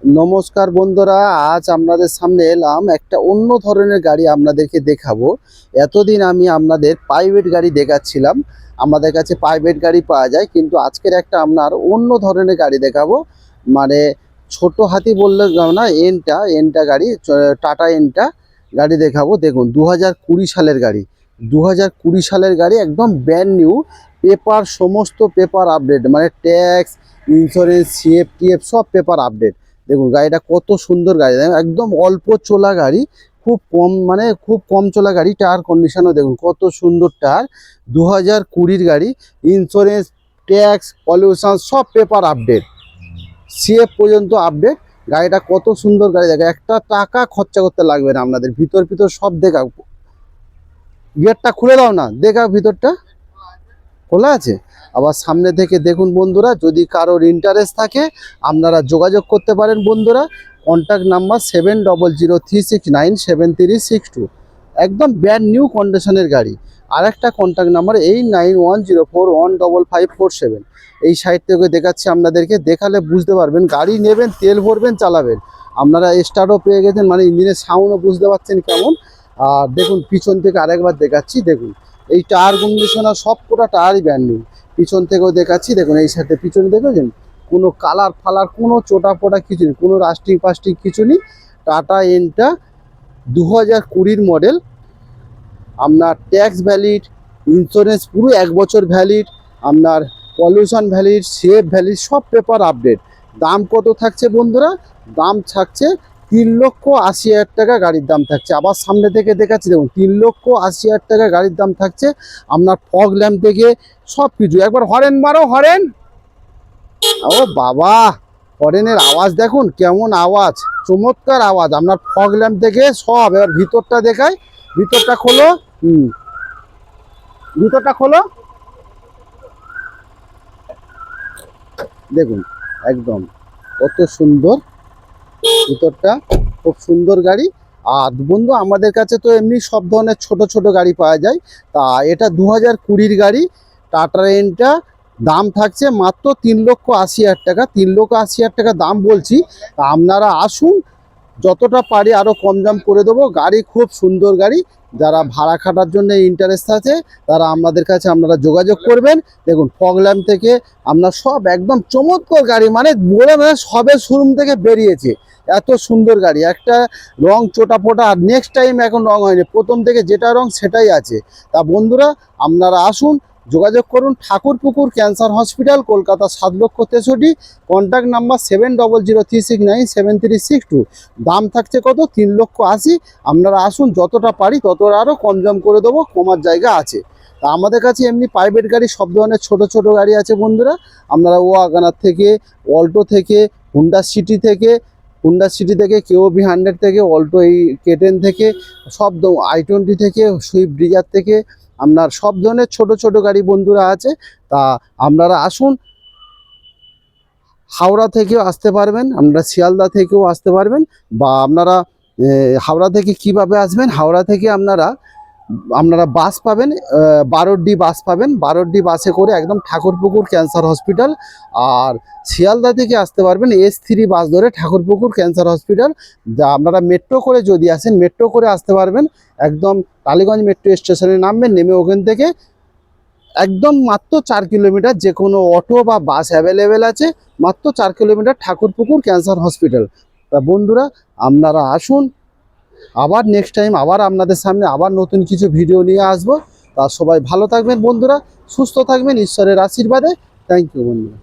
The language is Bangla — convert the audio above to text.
নমস্কার বন্ধুরা, আজ আপনাদের সামনে এলাম একটা অন্য ধরনের গাড়ি আপনাদেরকে দেখাবো। এতদিন আমি আপনাদের প্রাইভেট গাড়ি দেখাচ্ছিলাম, আমাদের কাছে প্রাইভেট গাড়ি পাওয়া যায়, কিন্তু আজকের একটা আপনার অন্য ধরনের গাড়ি দেখাবো। মানে ছোট হাতি বললে না, এনটা গাড়ি, টাটা এনটা গাড়ি দেখাবো। দেখুন 2020 সালের গাড়ি, 2020 সালের গাড়ি, একদম ব্র্যান্ড নিউ। পেপার, সমস্ত পেপার আপডেট, মানে ট্যাক্স, ইন্স্যুরেন্স, সিএফ সব পেপার আপডেট। দেখুন গাড়িটা কত সুন্দর গাড়ি, একদম অল্প চলা গাড়ি, খুব কম চলা গাড়ি। টায়ার কন্ডিশনও দেখুন কত সুন্দর টায়ার। 2020 গাড়ি, ইন্স্যুরেন্স, ট্যাক্স, পলিউশন সব পেপার আপডেট, সিএফ পর্যন্ত আপডেট। গাড়িটা কত সুন্দর গাড়ি, দেখে একটা টাকা খরচা করতে লাগবে না আপনাদের। ভিতর সব দেখা, গেটটা খুলে দাও না, দেখা ভিতরটা খোলা আছে। আবার সামনে থেকে দেখুন বন্ধুরা, যদি কারোর ইন্টারেস্ট থাকে আপনারা যোগাযোগ করতে পারেন বন্ধুরা। কন্ট্যাক্ট নাম্বার 7003697362, একদম ব্র্যান্ড নিউ কন্ডিশনের গাড়ি। আর একটা কন্ট্যাক্ট নাম্বার 8910415547। এই সাইড থেকে দেখাচ্ছি আপনাদেরকে, দেখালে বুঝতে পারবেন। গাড়ি নেবেন, তেল ভরবেন, চালাবেন, আপনারা স্টার্টও পেয়ে গেছেন, মানে ইঞ্জিনের সাউন্ডও বুঝতে পারছেন কেমন। আর দেখুন পিছন থেকে আরেকবার দেখাচ্ছি, দেখুন এই টায়ার কন্ডিশনার সব কটা টায়ারই ব্র্যান্ড নিউ। পিছন থেকেও দেখাচ্ছি, দেখুন এই সাথে পিছনে দেখেছেন, কোনো কালার ফালার, কোনো চোটা ফোটা কিছু নেই, কোনো রাস্টিক ফাস্টিক কিছু নেই। টাটা এনটা 2020 মডেল, আপনার ট্যাক্স ভ্যালিড, ইন্স্যুরেন্স পুরো 1 বছর ভ্যালিড, আপনার পলিউশন ভ্যালিড, সিএফ ভ্যালিড, সব পেপার আপডেট। দাম কত থাকছে বন্ধুরা? দাম থাকছে 3,80,000 টাকা গাড়ির দাম থাকছে। আবার সামনে থেকে দেখাচ্ছি, দেখুন 3,80,000 টাকা গাড়ির দাম থাকছে। আপনার ফগ ল্যাম্প থেকে সব কিছু, একবার হরেন মারো, হরেন। ও বাবা, হরেনের আওয়াজ দেখুন কেমন আওয়াজ, চমৎকার আওয়াজ। আপনার ফগ ল্যাম্প থেকে সব। এবার ভিতরটা দেখায়, ভিতরটা খোলো, ভিতরটা খোলো, দেখুন একদম কত সুন্দর ভিতরটা, খুব সুন্দর গাড়ি। আর বন্ধু আমাদের কাছে তো এমনি সব ধরনের ছোট ছোট গাড়ি পাওয়া যায়। তা এটা 2020 গাড়ি, টাটা এনটা, দাম থাকছে মাত্র 3,80,000 টাকা। 3,80,000 টাকা দাম বলছি। তা আপনারা আসুন, যতটা পারি আরও কম দাম করে দেবো। গাড়ি খুব সুন্দর গাড়ি। যারা ভাড়া খাটার জন্য ইন্টারেস্ট আছে তারা আমাদের কাছে আপনারা যোগাযোগ করবেন। দেখুন ফগ ল্যাম্প থেকে আপনার সব একদম চমৎকার গাড়ি, মানে বলে মানে সবে শোরুম থেকে বেরিয়েছে, এত সুন্দর গাড়ি। একটা রং চোটা ফোটা, আর নেক্সট টাইম এখন রং হয়নি, প্রথম থেকে যেটা রং সেটাই আছে। তা বন্ধুরা আপনারা আসুন, যোগাযোগ করুন। Thakurpukur cancer hospital, Kolkata 7,63,000। Contact number 7003697362। দাম থাকছে কত? 3,80,000। আপনারা আসুন, যতটা পারি ততটা আরও কম দাম করে দেবো, কমার জায়গা আছে। তা আমাদের কাছে এমনি প্রাইভেট গাড়ি সব ধরনের ছোট ছোট গাড়ি আছে বন্ধুরা। আপনারা ওয়াগনার থেকে, অল্টো থেকে, হুন্ডা সিটি থেকে, KOB100 থেকে, অল্টো এই K10 থেকে, সব i20 থেকে, সুইফট ডিজার থেকে, আপনার সব ধরনের ছোট ছোট গাড়ি বন্ধুরা আছে। তা আপনারা আসুন, হাওড়া থেকেও আসতে পারবেন, আপনারা শিয়ালদা থেকেও আসতে পারবেন। বা আপনারা হাওড়া থেকে কিভাবে আসবেন? হাওড়া থেকে আপনারা বাস পাবেন, 12D বাস পাবেন। 12D বাসে করে একদম ঠাকুরপুকুর ক্যান্সার হসপিটাল। আর শিয়ালদা থেকে আসতে পারবেন S3 বাস ধরে ঠাকুরপুকুর ক্যান্সার হসপিটাল। যা আপনারা মেট্রো করে যদি আসেন, মেট্রো করে আসতে পারবেন, একদম টালিগঞ্জ মেট্রো স্টেশনে নামবেন, নেমে ওখান থেকে একদম মাত্র 4 কিলোমিটার, যে কোনো অটো বা বাস অ্যাভেলেবেল আছে। মাত্র 4 কিলোমিটার ঠাকুরপুকুর ক্যান্সার হসপিটাল। তা বন্ধুরা আপনারা আসুন, আবার নেক্সট টাইম আবার আপনাদের সামনে আবার নতুন কিছু ভিডিও নিয়ে আসবো। তা সবাই ভালো থাকবেন বন্ধুরা, সুস্থ থাকবেন ঈশ্বরের আশীর্বাদে। থ্যাংক ইউ বন্ধুরা।